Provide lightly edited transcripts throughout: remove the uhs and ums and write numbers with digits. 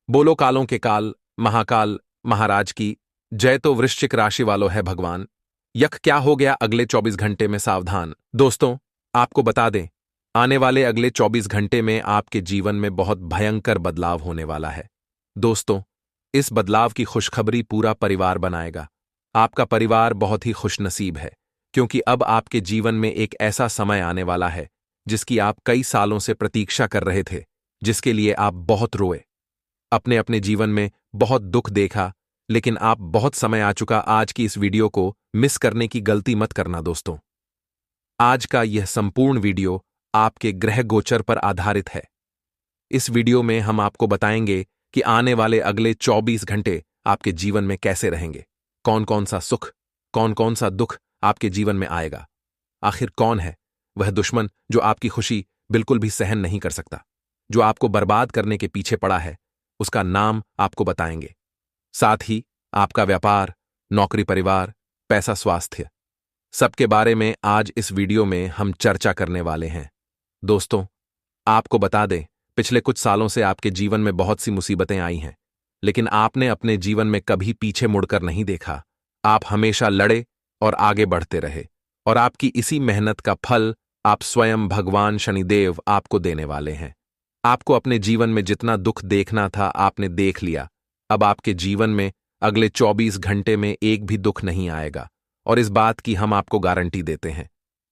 बोलो कालों के काल, महाकाल, महाराज की जय। तो वृश्चिक राशि वालों है भगवान, यक क्या हो गया अगले 24 घंटे में सावधान। दोस्तों, आपको बता दें, आने वाले अगले 24 घंटे में आपके जीवन में बहुत भयंकर बदलाव होने वाला है। दोस्तों, इस बदलाव की खुशखबरी पूरा परिवार बनाएगा। आपका परिवार बहुत ही खुशनसीब है, क्योंकि अब आपके जीवन में एक ऐसा समय आने वाला है जिसकी आप कई सालों से प्रतीक्षा कर रहे थे, जिसके लिए आप बहुत रोए, अपने अपने जीवन में बहुत दुख देखा। लेकिन आप बहुत समय आ चुका आज की इस वीडियो को मिस करने की गलती मत करना। दोस्तों, आज का यह संपूर्ण वीडियो आपके ग्रह गोचर पर आधारित है। इस वीडियो में हम आपको बताएंगे कि आने वाले अगले 24 घंटे आपके जीवन में कैसे रहेंगे, कौन कौन सा सुख, कौन कौन सा दुख आपके जीवन में आएगा। आखिर कौन है वह दुश्मन जो आपकी खुशी बिल्कुल भी सहन नहीं कर सकता, जो आपको बर्बाद करने के पीछे पड़ा है, उसका नाम आपको बताएंगे। साथ ही आपका व्यापार, नौकरी, परिवार, पैसा, स्वास्थ्य, सबके बारे में आज इस वीडियो में हम चर्चा करने वाले हैं। दोस्तों, आपको बता दें, पिछले कुछ सालों से आपके जीवन में बहुत सी मुसीबतें आई हैं, लेकिन आपने अपने जीवन में कभी पीछे मुड़कर नहीं देखा। आप हमेशा लड़े और आगे बढ़ते रहे, और आपकी इसी मेहनत का फल आप स्वयं भगवान शनिदेव आपको देने वाले हैं। आपको अपने जीवन में जितना दुख देखना था आपने देख लिया। अब आपके जीवन में अगले 24 घंटे में एक भी दुख नहीं आएगा, और इस बात की हम आपको गारंटी देते हैं।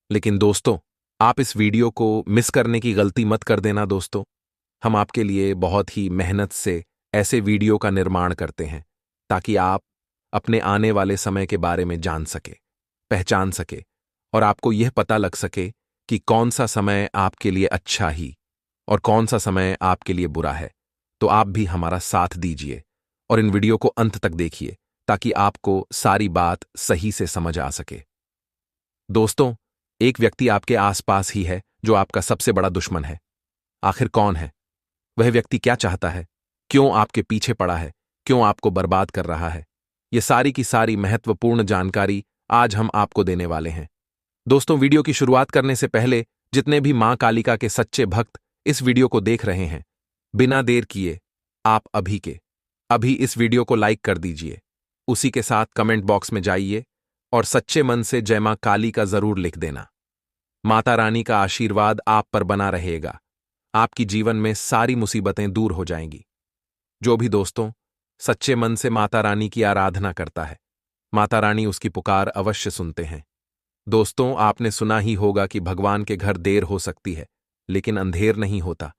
लेकिन दोस्तों, आप इस वीडियो को मिस करने की गलती मत कर देना। दोस्तों, हम आपके लिए बहुत ही मेहनत से ऐसे वीडियो का निर्माण करते हैं ताकि आप अपने आने वाले समय के बारे में जान सके, पहचान सके, और आपको यह पता लग सके कि कौन सा समय आपके लिए अच्छा ही और कौन सा समय आपके लिए बुरा है। तो आप भी हमारा साथ दीजिए और इन वीडियो को अंत तक देखिए ताकि आपको सारी बात सही से समझ आ सके। दोस्तों, एक व्यक्ति आपके आसपास ही है जो आपका सबसे बड़ा दुश्मन है। आखिर कौन है वह व्यक्ति? क्या चाहता है? क्यों आपके पीछे पड़ा है? क्यों आपको बर्बाद कर रहा है? ये सारी की सारी महत्वपूर्ण जानकारी आज हम आपको देने वाले हैं। दोस्तों, वीडियो की शुरुआत करने से पहले जितने भी मां कालिका के सच्चे भक्त इस वीडियो को देख रहे हैं, बिना देर किए आप अभी इस वीडियो को लाइक कर दीजिए। उसी के साथ कमेंट बॉक्स में जाइए और सच्चे मन से जय मां काली का जरूर लिख देना। माता रानी का आशीर्वाद आप पर बना रहेगा। आपकी जीवन में सारी मुसीबतें दूर हो जाएंगी। जो भी दोस्तों सच्चे मन से माता रानी की आराधना करता है, माता रानी उसकी पुकार अवश्य सुनते हैं। दोस्तों, आपने सुना ही होगा कि भगवान के घर देर हो सकती है, लेकिन अंधेर नहीं होता।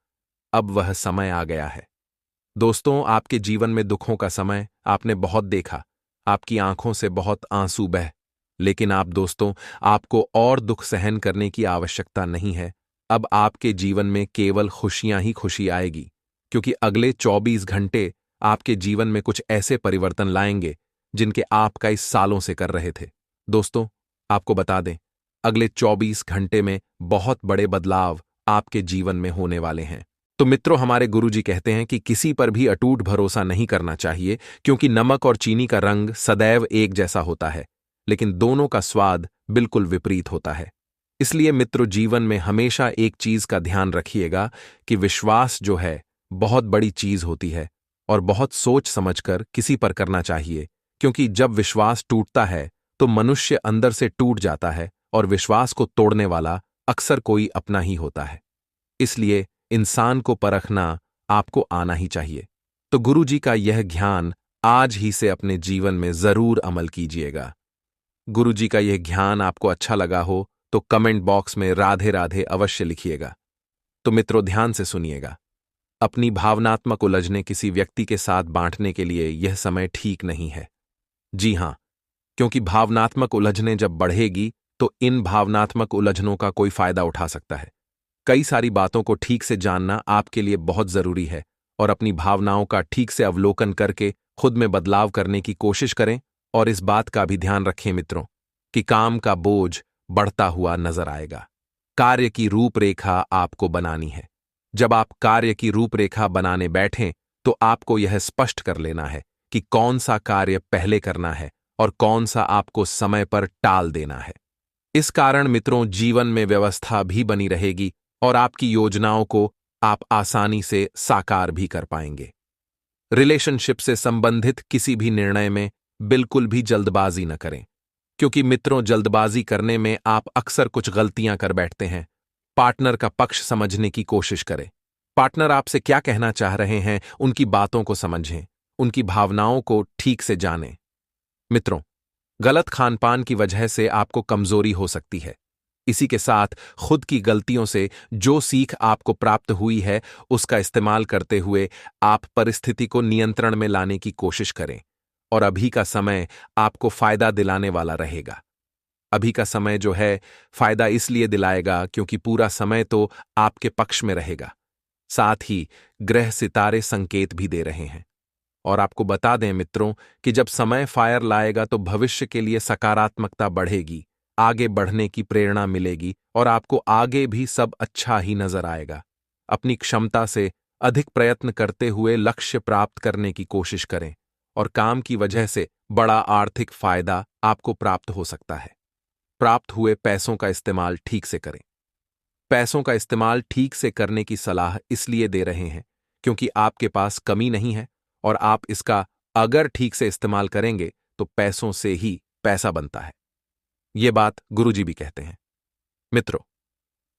अब वह समय आ गया है। दोस्तों, आपके जीवन में दुखों का समय आपने बहुत देखा, आपकी आंखों से बहुत आंसू बह। लेकिन आप दोस्तों, आपको और दुख सहन करने की आवश्यकता नहीं है। अब आपके जीवन में केवल खुशियां ही खुशी आएगी, क्योंकि अगले 24 घंटे आपके जीवन में कुछ ऐसे परिवर्तन लाएंगे जिनके आप कई सालों से कर रहे थे। दोस्तों, आपको बता दें, अगले 24 घंटे में बहुत बड़े बदलाव आपके जीवन में होने वाले हैं। तो मित्रों, हमारे गुरुजी कहते हैं कि किसी पर भी अटूट भरोसा नहीं करना चाहिए, क्योंकि नमक और चीनी का रंग सदैव एक जैसा होता है, लेकिन दोनों का स्वाद बिल्कुल विपरीत होता है। इसलिए मित्रों, जीवन में हमेशा एक चीज का ध्यान रखिएगा कि विश्वास जो है बहुत बड़ी चीज होती है, और बहुत सोच समझकर किसी पर करना चाहिए, क्योंकि जब विश्वास टूटता है तो मनुष्य अंदर से टूट जाता है, और विश्वास को तोड़ने वाला अक्सर कोई अपना ही होता है। इसलिए इंसान को परखना आपको आना ही चाहिए। तो गुरुजी का यह ज्ञान आज ही से अपने जीवन में जरूर अमल कीजिएगा। गुरुजी का यह ज्ञान आपको अच्छा लगा हो तो कमेंट बॉक्स में राधे राधे अवश्य लिखिएगा। तो मित्रों, ध्यान से सुनिएगा। अपनी भावनात्मक उलझने किसी व्यक्ति के साथ बांटने के लिए यह समय ठीक नहीं है। जी हां, क्योंकि भावनात्मक उलझने जब बढ़ेगी तो इन भावनात्मक उलझनों का कोई फायदा उठा सकता है। कई सारी बातों को ठीक से जानना आपके लिए बहुत जरूरी है, और अपनी भावनाओं का ठीक से अवलोकन करके खुद में बदलाव करने की कोशिश करें। और इस बात का भी ध्यान रखें मित्रों कि काम का बोझ बढ़ता हुआ नजर आएगा। कार्य की रूपरेखा आपको बनानी है। जब आप कार्य की रूपरेखा बनाने बैठें तो आपको यह स्पष्ट कर लेना है कि कौन सा कार्य पहले करना है और कौन सा आपको समय पर टाल देना है। इस कारण मित्रों, जीवन में व्यवस्था भी बनी रहेगी और आपकी योजनाओं को आप आसानी से साकार भी कर पाएंगे। रिलेशनशिप से संबंधित किसी भी निर्णय में बिल्कुल भी जल्दबाजी न करें, क्योंकि मित्रों, जल्दबाजी करने में आप अक्सर कुछ गलतियां कर बैठते हैं। पार्टनर का पक्ष समझने की कोशिश करें। पार्टनर आपसे क्या कहना चाह रहे हैं, उनकी बातों को समझें, उनकी भावनाओं को ठीक से जानें। मित्रों, गलत खानपान की वजह से आपको कमजोरी हो सकती है। इसी के साथ खुद की गलतियों से जो सीख आपको प्राप्त हुई है, उसका इस्तेमाल करते हुए आप परिस्थिति को नियंत्रण में लाने की कोशिश करें। और अभी का समय आपको फायदा दिलाने वाला रहेगा। अभी का समय जो है फायदा इसलिए दिलाएगा क्योंकि पूरा समय तो आपके पक्ष में रहेगा। साथ ही ग्रह सितारे संकेत भी दे रहे हैं। और आपको बता दें मित्रों कि जब समय फायर लाएगा तो भविष्य के लिए सकारात्मकता बढ़ेगी, आगे बढ़ने की प्रेरणा मिलेगी और आपको आगे भी सब अच्छा ही नजर आएगा। अपनी क्षमता से अधिक प्रयत्न करते हुए लक्ष्य प्राप्त करने की कोशिश करें और काम की वजह से बड़ा आर्थिक फायदा आपको प्राप्त हो सकता है। प्राप्त हुए पैसों का इस्तेमाल ठीक से करें। पैसों का इस्तेमाल ठीक से करने की सलाह इसलिए दे रहे हैं क्योंकि आपके पास कमी नहीं है और आप इसका अगर ठीक से इस्तेमाल करेंगे तो पैसों से ही पैसा बनता है। ये बात गुरुजी भी कहते हैं। मित्रों,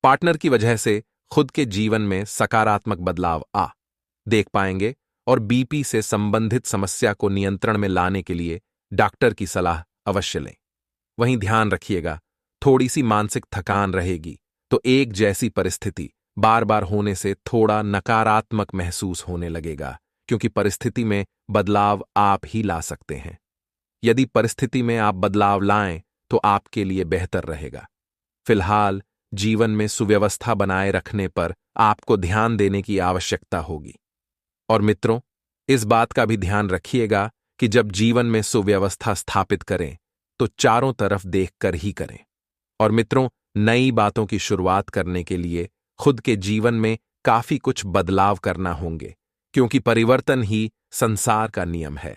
पार्टनर की वजह से खुद के जीवन में सकारात्मक बदलाव देख पाएंगे और बीपी से संबंधित समस्या को नियंत्रण में लाने के लिए डॉक्टर की सलाह अवश्य लें। वहीं ध्यान रखिएगा, थोड़ी सी मानसिक थकान रहेगी तो एक जैसी परिस्थिति बार बार होने से थोड़ा नकारात्मक महसूस होने लगेगा, क्योंकि परिस्थिति में बदलाव आप ही ला सकते हैं। यदि परिस्थिति में आप बदलाव लाएं तो आपके लिए बेहतर रहेगा। फिलहाल जीवन में सुव्यवस्था बनाए रखने पर आपको ध्यान देने की आवश्यकता होगी। और मित्रों, इस बात का भी ध्यान रखिएगा कि जब जीवन में सुव्यवस्था स्थापित करें तो चारों तरफ देखकर ही करें। और मित्रों, नई बातों की शुरुआत करने के लिए खुद के जीवन में काफी कुछ बदलाव करना होंगे, क्योंकि परिवर्तन ही संसार का नियम है।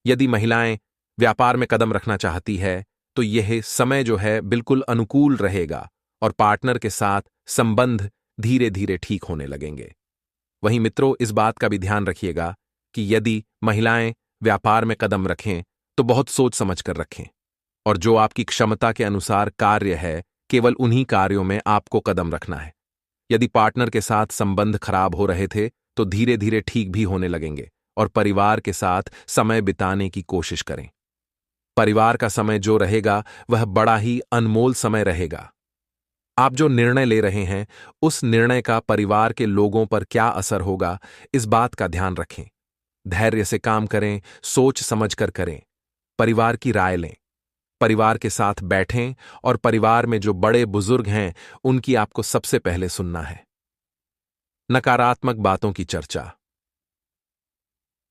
यदि महिलाएं व्यापार में कदम रखना चाहती है तो यह समय जो है बिल्कुल अनुकूल रहेगा और पार्टनर के साथ संबंध धीरे धीरे ठीक होने लगेंगे। वहीं मित्रों, इस बात का भी ध्यान रखिएगा कि यदि महिलाएं व्यापार में कदम रखें तो बहुत सोच समझ कर रखें और जो आपकी क्षमता के अनुसार कार्य है, केवल उन्हीं कार्यों में आपको कदम रखना है। यदि पार्टनर के साथ संबंध खराब हो रहे थे तो धीरे धीरे ठीक भी होने लगेंगे और परिवार के साथ समय बिताने की कोशिश करें। परिवार का समय जो रहेगा वह बड़ा ही अनमोल समय रहेगा। आप जो निर्णय ले रहे हैं उस निर्णय का परिवार के लोगों पर क्या असर होगा, इस बात का ध्यान रखें। धैर्य से काम करें, सोच समझकर करें, परिवार की राय लें, परिवार के साथ बैठें और परिवार में जो बड़े बुजुर्ग हैं उनकी आपको सबसे पहले सुनना है। नकारात्मक बातों की चर्चा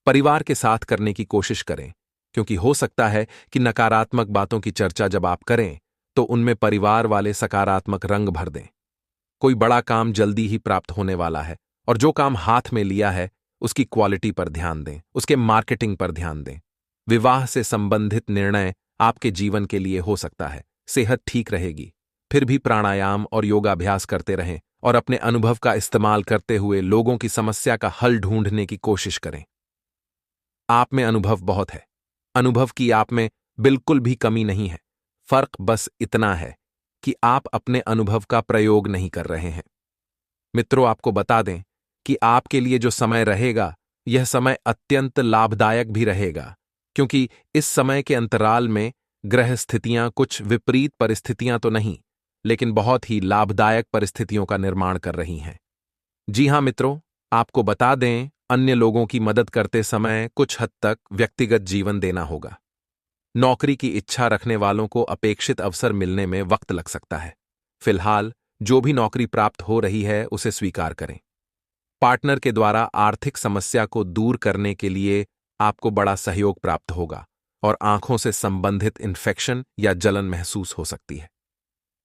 परिवार के साथ करने की कोशिश करें, क्योंकि हो सकता है कि नकारात्मक बातों की चर्चा जब आप करें तो उनमें परिवार वाले सकारात्मक रंग भर दें। कोई बड़ा काम जल्दी ही प्राप्त होने वाला है और जो काम हाथ में लिया है उसकी क्वालिटी पर ध्यान दें, उसके मार्केटिंग पर ध्यान दें। विवाह से संबंधित निर्णय आपके जीवन के लिए हो सकता है। सेहत ठीक रहेगी, फिर भी प्राणायाम और योगाभ्यास करते रहें और अपने अनुभव का इस्तेमाल करते हुए लोगों की समस्या का हल ढूंढने की कोशिश करें। आप में अनुभव बहुत है, अनुभव की आप में बिल्कुल भी कमी नहीं है। फर्क बस इतना है कि आप अपने अनुभव का प्रयोग नहीं कर रहे हैं। मित्रों, आपको बता दें कि आपके लिए जो समय रहेगा यह समय अत्यंत लाभदायक भी रहेगा, क्योंकि इस समय के अंतराल में ग्रह स्थितियां कुछ विपरीत परिस्थितियां तो नहीं, लेकिन बहुत ही लाभदायक परिस्थितियों का निर्माण कर रही हैं। जी हां मित्रों, आपको बता दें, अन्य लोगों की मदद करते समय कुछ हद तक व्यक्तिगत जीवन देना होगा। नौकरी की इच्छा रखने वालों को अपेक्षित अवसर मिलने में वक्त लग सकता है। फिलहाल जो भी नौकरी प्राप्त हो रही है उसे स्वीकार करें। पार्टनर के द्वारा आर्थिक समस्या को दूर करने के लिए आपको बड़ा सहयोग प्राप्त होगा और आंखों से संबंधित इन्फेक्शन या जलन महसूस हो सकती है।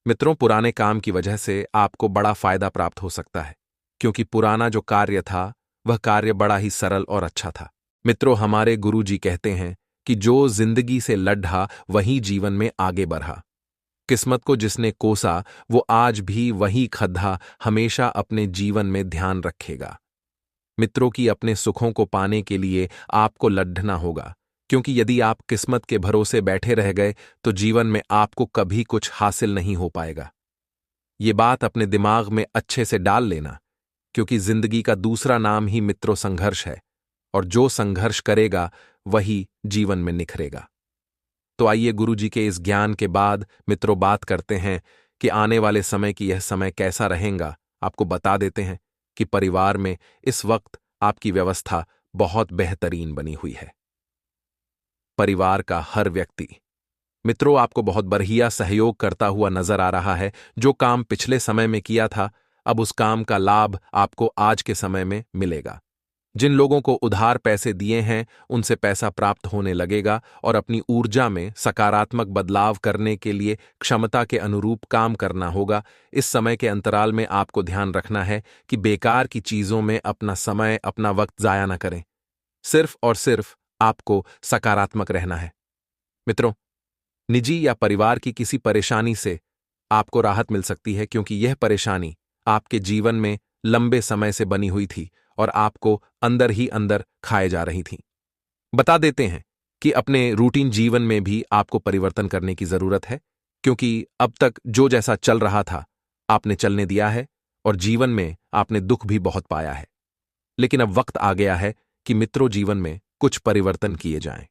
मित्रों, पुराने काम की वजह से आपको बड़ा फायदा प्राप्त हो सकता है, क्योंकि पुराना जो कार्य था वह कार्य बड़ा ही सरल और अच्छा था। मित्रों, हमारे गुरुजी कहते हैं कि जो जिंदगी से लड्ढा वही जीवन में आगे बढ़ा। किस्मत को जिसने कोसा वो आज भी वही खद्दा हमेशा अपने जीवन में ध्यान रखेगा। मित्रों की अपने सुखों को पाने के लिए आपको लड़ना होगा, क्योंकि यदि आप किस्मत के भरोसे बैठे रह गए तो जीवन में आपको कभी कुछ हासिल नहीं हो पाएगा। ये बात अपने दिमाग में अच्छे से डाल लेना, क्योंकि जिंदगी का दूसरा नाम ही मित्रों संघर्ष है, और जो संघर्ष करेगा वही जीवन में निखरेगा। तो आइए गुरुजी के इस ज्ञान के बाद मित्रों बात करते हैं कि आने वाले समय की यह समय कैसा रहेगा। आपको बता देते हैं कि परिवार में इस वक्त आपकी व्यवस्था बहुत बेहतरीन बनी हुई है। परिवार का हर व्यक्ति मित्रों आपको बहुत बढ़िया सहयोग करता हुआ नजर आ रहा है। जो काम पिछले समय में किया था, अब उस काम का लाभ आपको आज के समय में मिलेगा। जिन लोगों को उधार पैसे दिए हैं उनसे पैसा प्राप्त होने लगेगा, और अपनी ऊर्जा में सकारात्मक बदलाव करने के लिए क्षमता के अनुरूप काम करना होगा। इस समय के अंतराल में आपको ध्यान रखना है कि बेकार की चीजों में अपना समय, अपना वक्त जाया न करें। सिर्फ और सिर्फ आपको सकारात्मक रहना है। मित्रों, निजी या परिवार की किसी परेशानी से आपको राहत मिल सकती है, क्योंकि यह परेशानी आपके जीवन में लंबे समय से बनी हुई थी और आपको अंदर ही अंदर खाए जा रही थी। बता देते हैं कि अपने रूटीन जीवन में भी आपको परिवर्तन करने की जरूरत है, क्योंकि अब तक जो जैसा चल रहा था आपने चलने दिया है, और जीवन में आपने दुख भी बहुत पाया है। लेकिन अब वक्त आ गया है कि मित्रों जीवन में कुछ परिवर्तन किए जाएं।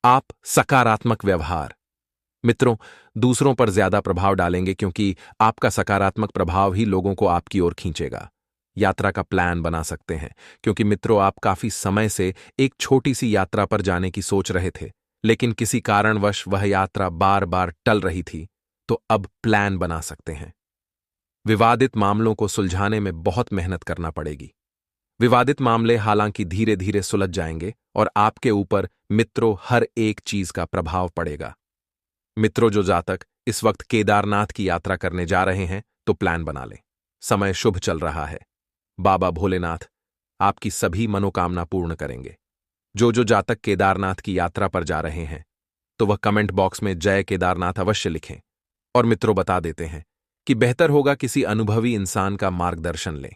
आप सकारात्मक व्यवहार मित्रों दूसरों पर ज्यादा प्रभाव डालेंगे, क्योंकि आपका सकारात्मक प्रभाव ही लोगों को आपकी ओर खींचेगा। यात्रा का प्लान बना सकते हैं, क्योंकि मित्रों आप काफी समय से एक छोटी सी यात्रा पर जाने की सोच रहे थे, लेकिन किसी कारणवश वह यात्रा बार बार टल रही थी। तो अब प्लान बना सकते हैं। विवादित मामलों को सुलझाने में बहुत मेहनत करना पड़ेगी। विवादित मामले हालांकि धीरे धीरे सुलझ जाएंगे, और आपके ऊपर मित्रों हर एक चीज का प्रभाव पड़ेगा। मित्रों जो जातक इस वक्त केदारनाथ की यात्रा करने जा रहे हैं तो प्लान बना लें। समय शुभ चल रहा है। बाबा भोलेनाथ आपकी सभी मनोकामना पूर्ण करेंगे। जो जातक केदारनाथ की यात्रा पर जा रहे हैं तो वह कमेंट बॉक्स में जय केदारनाथ अवश्य लिखें। और मित्रों बता देते हैं कि बेहतर होगा किसी अनुभवी इंसान का मार्गदर्शन लें।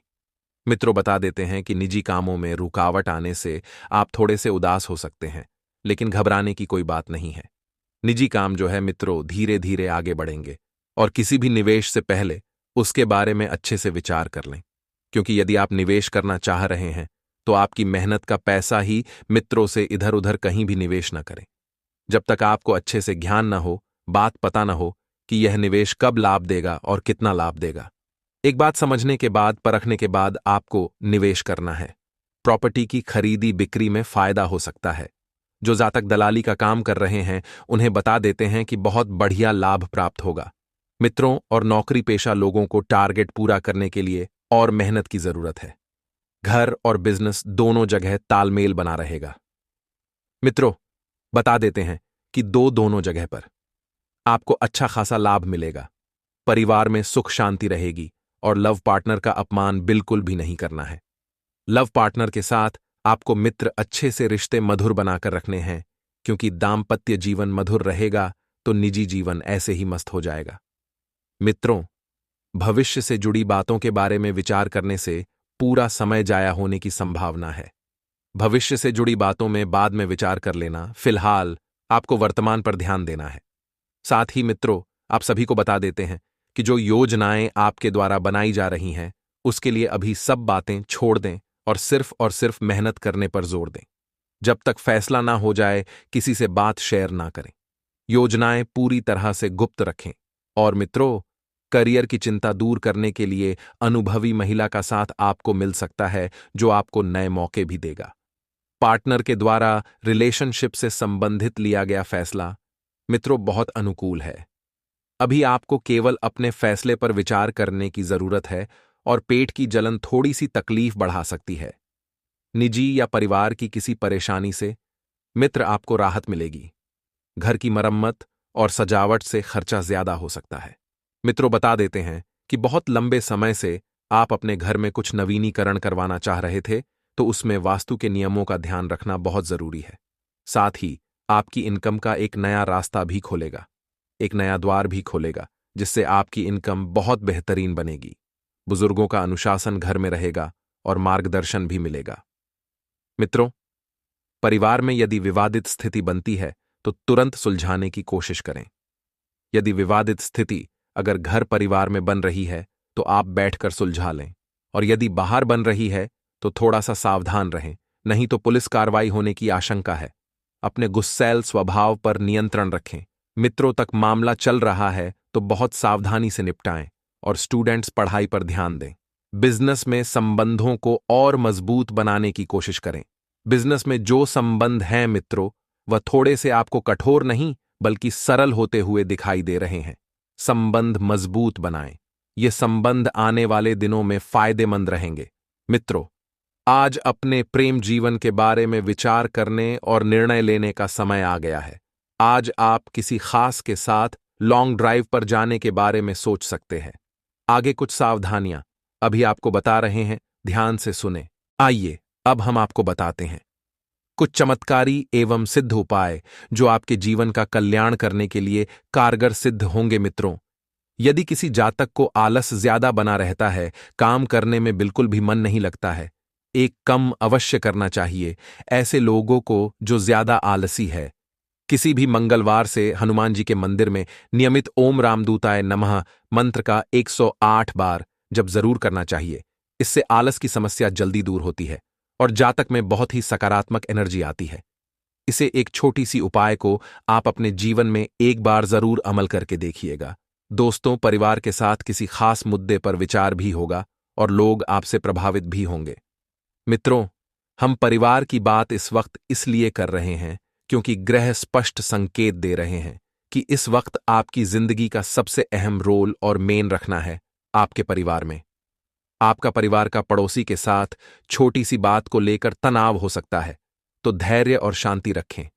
मित्रों बता देते हैं कि निजी कामों में रुकावट आने से आप थोड़े से उदास हो सकते हैं, लेकिन घबराने की कोई बात नहीं है। निजी काम जो है मित्रों धीरे धीरे आगे बढ़ेंगे, और किसी भी निवेश से पहले उसके बारे में अच्छे से विचार कर लें, क्योंकि यदि आप निवेश करना चाह रहे हैं तो आपकी मेहनत का पैसा ही मित्रों से इधर उधर कहीं भी निवेश न करें। जब तक आपको अच्छे से ज्ञान न हो, बात पता न हो कि यह निवेश कब लाभ देगा और कितना लाभ देगा। एक बात समझने के बाद, परखने के बाद आपको निवेश करना है। प्रॉपर्टी की खरीदी बिक्री में फायदा हो सकता है। जो जातक दलाली का काम कर रहे हैं उन्हें बता देते हैं कि बहुत बढ़िया लाभ प्राप्त होगा। मित्रों और नौकरी पेशा लोगों को टारगेट पूरा करने के लिए और मेहनत की जरूरत है। घर और बिजनेस दोनों जगह तालमेल बना रहेगा। मित्रों बता देते हैं कि दोनों जगह पर आपको अच्छा खासा लाभ मिलेगा। परिवार में सुख शांति रहेगी, और लव पार्टनर का अपमान बिल्कुल भी नहीं करना है। लव पार्टनर के साथ आपको मित्र अच्छे से रिश्ते मधुर बनाकर रखने हैं, क्योंकि दाम्पत्य जीवन मधुर रहेगा तो निजी जीवन ऐसे ही मस्त हो जाएगा। मित्रों भविष्य से जुड़ी बातों के बारे में विचार करने से पूरा समय जाया होने की संभावना है। भविष्य से जुड़ी बातों में बाद में विचार कर लेना, फिलहाल आपको वर्तमान पर ध्यान देना है। साथ ही मित्रों आप सभी को बता देते हैं कि जो योजनाएं आपके द्वारा बनाई जा रही हैं उसके लिए अभी सब बातें छोड़ दें और सिर्फ मेहनत करने पर जोर दें। जब तक फैसला ना हो जाए किसी से बात शेयर ना करें। योजनाएं पूरी तरह से गुप्त रखें। और मित्रों करियर की चिंता दूर करने के लिए अनुभवी महिला का साथ आपको मिल सकता है, जो आपको नए मौके भी देगा। पार्टनर के द्वारा रिलेशनशिप से संबंधित लिया गया फैसला मित्रों बहुत अनुकूल है। अभी आपको केवल अपने फैसले पर विचार करने की जरूरत है, और पेट की जलन थोड़ी सी तकलीफ बढ़ा सकती है। निजी या परिवार की किसी परेशानी से मित्र आपको राहत मिलेगी। घर की मरम्मत और सजावट से खर्चा ज्यादा हो सकता है। मित्रों बता देते हैं कि बहुत लंबे समय से आप अपने घर में कुछ नवीनीकरण करवाना चाह रहे थे, तो उसमें वास्तु के नियमों का ध्यान रखना बहुत जरूरी है। साथ ही आपकी इनकम का एक नया रास्ता भी खोलेगा, एक नया द्वार भी खोलेगा, जिससे आपकी इनकम बहुत बेहतरीन बनेगी। बुजुर्गों का अनुशासन घर में रहेगा और मार्गदर्शन भी मिलेगा। मित्रों, परिवार में यदि विवादित स्थिति बनती है तो तुरंत सुलझाने की कोशिश करें। यदि विवादित स्थिति अगर घर परिवार में बन रही है तो आप बैठकर सुलझा लें, और यदि बाहर बन रही है तो थोड़ा सा सावधान रहें, नहीं तो पुलिस कार्रवाई होने की आशंका है। अपने गुस्सैल स्वभाव पर नियंत्रण रखें। मित्रों तक मामला चल रहा है तो बहुत सावधानी से निपटाएं, और स्टूडेंट्स पढ़ाई पर ध्यान दें। बिजनेस में संबंधों को और मजबूत बनाने की कोशिश करें। बिजनेस में जो संबंध हैं मित्रों, वह थोड़े से आपको कठोर नहीं बल्कि सरल होते हुए दिखाई दे रहे हैं। संबंध मजबूत बनाएं। ये संबंध आने वाले दिनों में फायदेमंद रहेंगे। मित्रों, आज अपने प्रेम जीवन के बारे में विचार करने और निर्णय लेने का समय आ गया है। आज आप किसी खास के साथ लॉन्ग ड्राइव पर जाने के बारे में सोच सकते हैं। आगे कुछ सावधानियां अभी आपको बता रहे हैं, ध्यान से सुने। आइए अब हम आपको बताते हैं कुछ चमत्कारी एवं सिद्ध उपाय जो आपके जीवन का कल्याण करने के लिए कारगर सिद्ध होंगे। मित्रों, यदि किसी जातक को आलस ज्यादा बना रहता है, काम करने में बिल्कुल भी मन नहीं लगता है, एक कम अवश्य करना चाहिए ऐसे लोगों को जो ज्यादा आलसी है। किसी भी मंगलवार से हनुमान जी के मंदिर में नियमित ओम रामदूताय नमः मंत्र का 108 बार जब जरूर करना चाहिए। इससे आलस की समस्या जल्दी दूर होती है और जातक में बहुत ही सकारात्मक एनर्जी आती है। इसे एक छोटी सी उपाय को आप अपने जीवन में एक बार जरूर अमल करके देखिएगा। दोस्तों, परिवार के साथ किसी खास मुद्दे पर विचार भी होगा और लोग आपसे प्रभावित भी होंगे। मित्रों, हम परिवार की बात इस वक्त इसलिए कर रहे हैं क्योंकि ग्रह स्पष्ट संकेत दे रहे हैं कि इस वक्त आपकी जिंदगी का सबसे अहम रोल और मेन रखना है आपके परिवार में। आपका परिवार का पड़ोसी के साथ छोटी सी बात को लेकर तनाव हो सकता है, तो धैर्य और शांति रखें,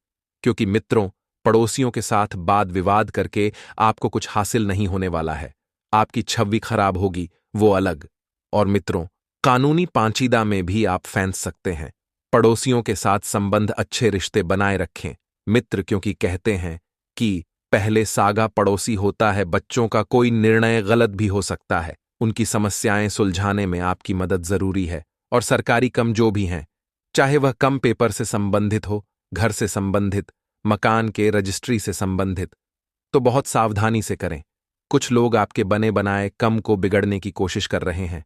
क्योंकि मित्रों, पड़ोसियों के साथ वाद विवाद करके आपको कुछ हासिल नहीं होने वाला है। आपकी छवि खराब होगी, वो अलग। और मित्रों, कानूनी पांचीदा में भी आप फंस सकते हैं। पड़ोसियों के साथ संबंध अच्छे रिश्ते बनाए रखें मित्र, क्योंकि कहते हैं कि पहले सागा पड़ोसी होता है। बच्चों का कोई निर्णय गलत भी हो सकता है। उनकी समस्याएं सुलझाने में आपकी मदद जरूरी है। और सरकारी काम जो भी हैं, चाहे वह कम पेपर से संबंधित हो, घर से संबंधित, मकान के रजिस्ट्री से संबंधित, तो बहुत सावधानी से करें। कुछ लोग आपके बने बनाए कम को बिगड़ने की कोशिश कर रहे हैं।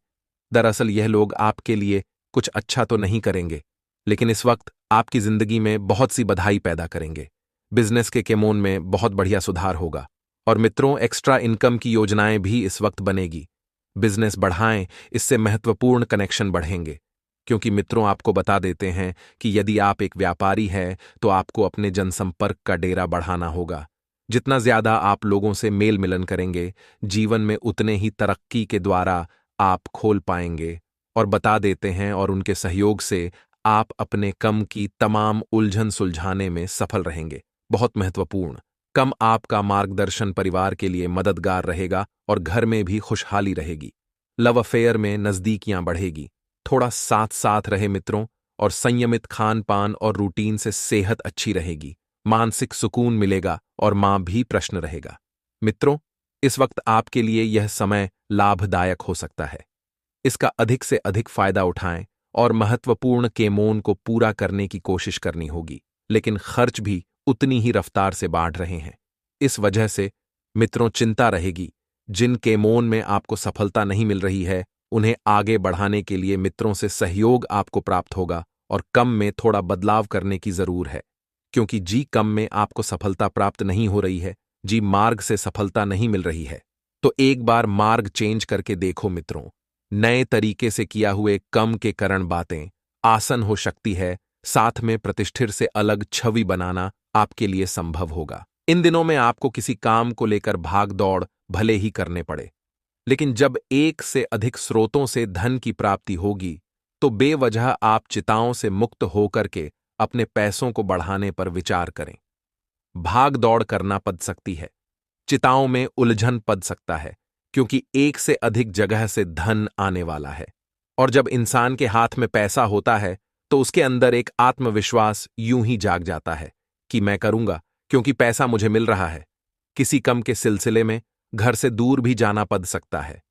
दरअसल यह लोग आपके लिए कुछ अच्छा तो नहीं करेंगे, लेकिन इस वक्त आपकी जिंदगी में बहुत सी बधाई पैदा करेंगे। बिजनेस के केमोन में बहुत बढ़िया सुधार होगा। और मित्रों, एक्स्ट्रा इनकम की योजनाएं भी इस वक्त बनेगी। बिजनेस बढ़ाएं, इससे महत्वपूर्ण कनेक्शन बढ़ेंगे। क्योंकि मित्रों, आपको बता देते हैं कि यदि आप एक व्यापारी हैं तो आपको अपने जनसंपर्क का डेरा बढ़ाना होगा। जितना ज्यादा आप लोगों से मेल मिलन करेंगे, जीवन में उतने ही तरक्की के द्वारा आप खोल पाएंगे। और बता देते हैं, और उनके सहयोग से आप अपने कम की तमाम उलझन सुलझाने में सफल रहेंगे। बहुत महत्वपूर्ण, कम आपका मार्गदर्शन परिवार के लिए मददगार रहेगा और घर में भी खुशहाली रहेगी। लव अफेयर में नजदीकियां बढ़ेगी। थोड़ा साथ साथ रहे मित्रों, और संयमित खान पान और रूटीन से सेहत अच्छी रहेगी। मानसिक सुकून मिलेगा और मां भी प्रश्न रहेगा। मित्रों, इस वक्त आपके लिए यह समय लाभदायक हो सकता है। इसका अधिक से अधिक फायदा उठाएं और महत्वपूर्ण केमोन को पूरा करने की कोशिश करनी होगी, लेकिन खर्च भी उतनी ही रफ्तार से बढ़ रहे हैं। इस वजह से मित्रों, चिंता रहेगी। जिन केमोन में आपको सफलता नहीं मिल रही है, उन्हें आगे बढ़ाने के लिए मित्रों से सहयोग आपको प्राप्त होगा, और कम में थोड़ा बदलाव करने की जरूर है। क्योंकि जी कम में आपको सफलता प्राप्त नहीं हो रही है, जी मार्ग से सफलता नहीं मिल रही है, तो एक बार मार्ग चेंज करके देखो मित्रों। नए तरीके से किया हुए कम के कारण बातें आसान हो सकती है, साथ में प्रतिष्ठित से अलग छवि बनाना आपके लिए संभव होगा। इन दिनों में आपको किसी काम को लेकर भाग दौड़ भले ही करने पड़े, लेकिन जब एक से अधिक स्रोतों से धन की प्राप्ति होगी तो बेवजह आप चिताओं से मुक्त होकर के अपने पैसों को बढ़ाने पर विचार करें। भाग दौड़ करना पड़ सकती है, चिताओं में उलझन पड़ सकता है, क्योंकि एक से अधिक जगह से धन आने वाला है। और जब इंसान के हाथ में पैसा होता है तो उसके अंदर एक आत्मविश्वास यूं ही जाग जाता है कि मैं करूंगा, क्योंकि पैसा मुझे मिल रहा है। किसी कम के सिलसिले में घर से दूर भी जाना पड़ सकता है।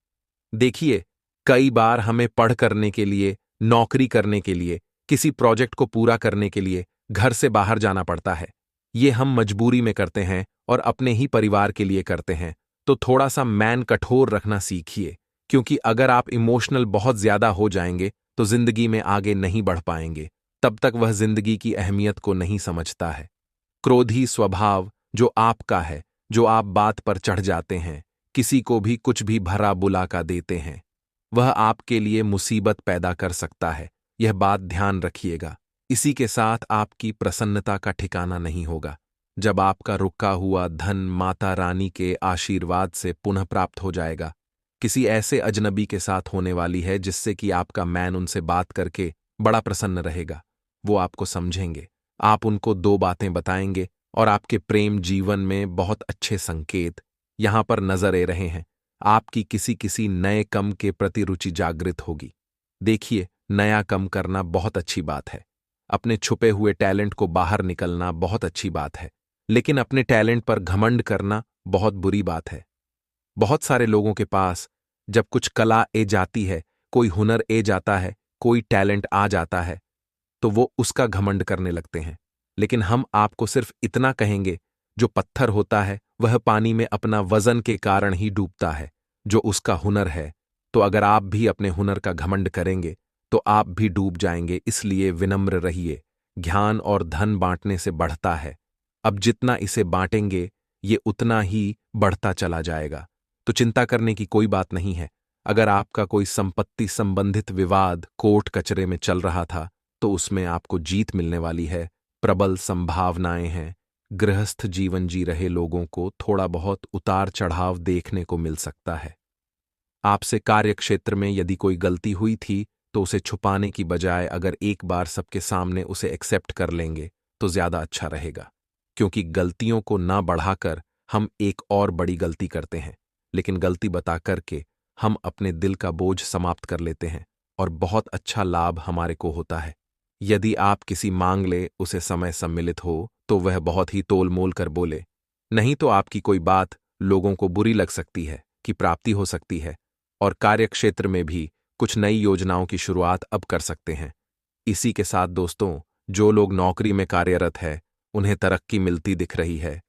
देखिए, कई बार हमें पढ़ करने के लिए नौकरी करने के लिए, किसी प्रोजेक्ट को पूरा करने के लिए घर से बाहर जाना पड़ता है। ये हम मजबूरी में करते हैं और अपने ही परिवार के लिए करते हैं। तो थोड़ा सा मैन कठोर रखना सीखिए, क्योंकि अगर आप इमोशनल बहुत ज्यादा हो जाएंगे तो जिंदगी में आगे नहीं बढ़ पाएंगे। तब तक वह जिंदगी की अहमियत को नहीं समझता है। क्रोधी स्वभाव जो आपका है, जो आप बात पर चढ़ जाते हैं, किसी को भी कुछ भी भरा बुला का देते हैं, वह आपके लिए मुसीबत पैदा कर सकता है। यह बात ध्यान रखिएगा। इसी के साथ आपकी प्रसन्नता का ठिकाना नहीं होगा। जब आपका रुका हुआ धन माता रानी के आशीर्वाद से पुनः प्राप्त हो जाएगा, किसी ऐसे अजनबी के साथ होने वाली है जिससे कि आपका मैन उनसे बात करके बड़ा प्रसन्न रहेगा। वो आपको समझेंगे, आप उनको दो बातें बताएंगे और आपके प्रेम जीवन में बहुत अच्छे संकेत यहां पर नजर आ रहे हैं। आपकी किसी नए कम के प्रति रुचि जागृत होगी। देखिए, नया कम करना बहुत अच्छी बात है। अपने छुपे हुए टैलेंट को बाहर निकलना बहुत अच्छी बात है, लेकिन अपने टैलेंट पर घमंड करना बहुत बुरी बात है। बहुत सारे लोगों के पास जब कुछ कला ए जाती है, कोई हुनर ए जाता है, कोई टैलेंट आ जाता है, तो वो उसका घमंड करने लगते हैं। लेकिन हम आपको सिर्फ इतना कहेंगे, जो पत्थर होता है वह पानी में अपना वजन के कारण ही डूबता है, जो उसका हुनर है। तो अगर आप भी अपने हुनर का घमंड करेंगे तो आप भी डूब जाएंगे। इसलिए विनम्र रहिए। ज्ञान और धन बांटने से बढ़ता है। अब जितना इसे बांटेंगे ये उतना ही बढ़ता चला जाएगा। तो चिंता करने की कोई बात नहीं है। अगर आपका कोई संपत्ति संबंधित विवाद कोर्ट कचरे में चल रहा था तो उसमें आपको जीत मिलने वाली है। प्रबल संभावनाएं हैं। गृहस्थ जीवन जी रहे लोगों को थोड़ा बहुत उतार चढ़ाव देखने को मिल सकता है। आपसे कार्यक्षेत्र में यदि कोई गलती हुई थी तो उसे छुपाने की बजाय अगर एक बार सबके सामने उसे एक्सेप्ट कर लेंगे तो ज्यादा अच्छा रहेगा। क्योंकि गलतियों को ना बढ़ाकर हम एक और बड़ी गलती करते हैं, लेकिन गलती बता करके हम अपने दिल का बोझ समाप्त कर लेते हैं और बहुत अच्छा लाभ हमारे को होता है। यदि आप किसी मांग ले उसे समय सम्मिलित हो तो वह बहुत ही तोल मोल कर बोले, नहीं तो आपकी कोई बात लोगों को बुरी लग सकती है कि प्राप्ति हो सकती है। और कार्यक्षेत्र में भी कुछ नई योजनाओं की शुरुआत अब कर सकते हैं। इसी के साथ दोस्तों, जो लोग नौकरी में कार्यरत है उन्हें तरक्की मिलती दिख रही है,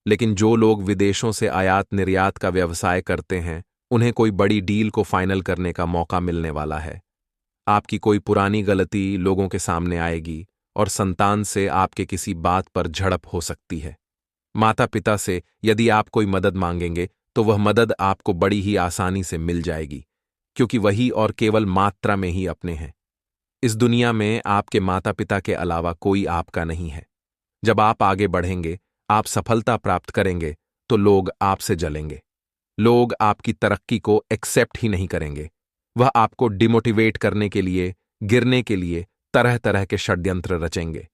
लेकिन जो लोग विदेशों से आयात निर्यात का व्यवसाय करते हैं उन्हें कोई बड़ी डील को फाइनल करने का मौका मिलने वाला है। आपकी कोई पुरानी गलती लोगों के सामने आएगी और संतान से आपके किसी बात पर झड़प हो सकती है। माता पिता से यदि आप कोई मदद मांगेंगे तो वह मदद आपको बड़ी ही आसानी से मिल जाएगी, क्योंकि वही और केवल मात्रा में ही अपने हैं। इस दुनिया में आपके माता पिता के अलावा कोई आपका नहीं है। जब आप आगे बढ़ेंगे, आप सफलता प्राप्त करेंगे तो लोग आपसे जलेंगे। लोग आपकी तरक्की को एक्सेप्ट ही नहीं करेंगे। वह आपको डिमोटिवेट करने के लिए, गिरने के लिए तरह तरह के षड्यंत्र रचेंगे।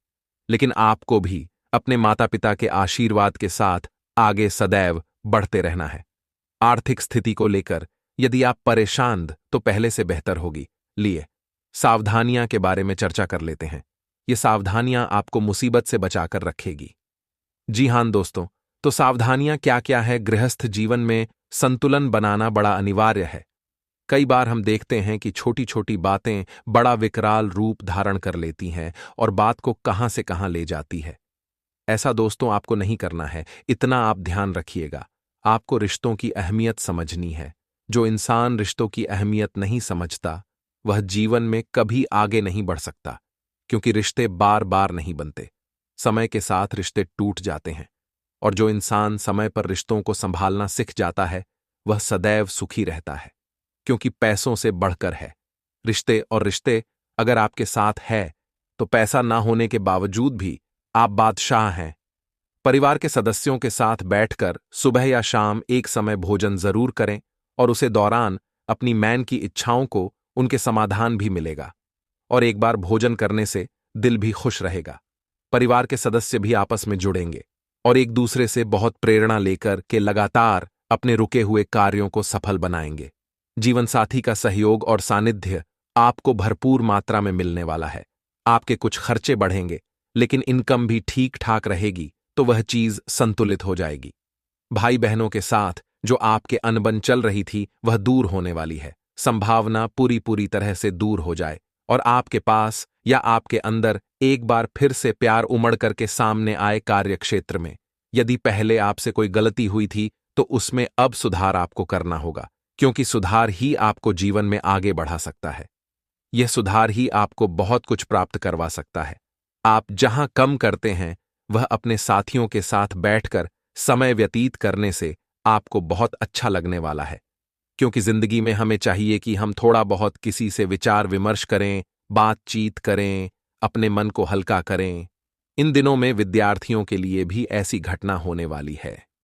लेकिन आपको भी अपने माता पिता के आशीर्वाद के साथ आगे सदैव बढ़ते रहना है। आर्थिक स्थिति को लेकर यदि आप परेशान तो पहले से बेहतर होगी। लिए सावधानियां के बारे में चर्चा कर लेते हैं। ये सावधानियां आपको मुसीबत से बचाकर रखेगी। जी हां दोस्तों, तो सावधानियां क्या क्या है? गृहस्थ जीवन में संतुलन बनाना बड़ा अनिवार्य है। कई बार हम देखते हैं कि छोटी छोटी बातें बड़ा विकराल रूप धारण कर लेती हैं और बात को कहां से कहां ले जाती है। ऐसा दोस्तों आपको नहीं करना है। इतना आप ध्यान रखिएगा, आपको रिश्तों की अहमियत समझनी है। जो इंसान रिश्तों की अहमियत नहीं समझता वह जीवन में कभी आगे नहीं बढ़ सकता, क्योंकि रिश्ते बार बार नहीं बनते। समय के साथ रिश्ते टूट जाते हैं। और जो इंसान समय पर रिश्तों को संभालना सीख जाता है वह सदैव सुखी रहता है, क्योंकि पैसों से बढ़कर है रिश्ते। और रिश्ते अगर आपके साथ है तो पैसा ना होने के बावजूद भी आप बादशाह हैं। परिवार के सदस्यों के साथ बैठकर सुबह या शाम एक समय भोजन जरूर करें और उसे दौरान अपनी मैन की इच्छाओं को उनके समाधान भी मिलेगा। और एक बार भोजन करने से दिल भी खुश रहेगा। परिवार के सदस्य भी आपस में जुड़ेंगे और एक दूसरे से बहुत प्रेरणा लेकर के लगातार अपने रुके हुए कार्यों को सफल बनाएंगे। जीवन साथी का सहयोग और सानिध्य आपको भरपूर मात्रा में मिलने वाला है। आपके कुछ खर्चे बढ़ेंगे लेकिन इनकम भी ठीक ठाक रहेगी, तो वह चीज संतुलित हो जाएगी। भाई बहनों के साथ जो आपके अनबन चल रही थी वह दूर होने वाली है। संभावना पूरी तरह से दूर हो जाए और आपके पास या आपके अंदर एक बार फिर से प्यार उमड़ करके सामने आए कार्यक्षेत्र में। यदि पहले आपसे कोई गलती हुई थी तो उसमें अब सुधार आपको करना होगा, क्योंकि सुधार ही आपको जीवन में आगे बढ़ा सकता है। यह सुधार ही आपको बहुत कुछ प्राप्त करवा सकता है। आप जहां कम करते हैं वह अपने साथियों के साथ बैठकर समय व्यतीत करने से आपको बहुत अच्छा लगने वाला है, क्योंकि जिंदगी में हमें चाहिए कि हम थोड़ा बहुत किसी से विचार विमर्श करें, बातचीत करें, अपने मन को हल्का करें। इन दिनों में विद्यार्थियों के लिए भी ऐसी घटना होने वाली है।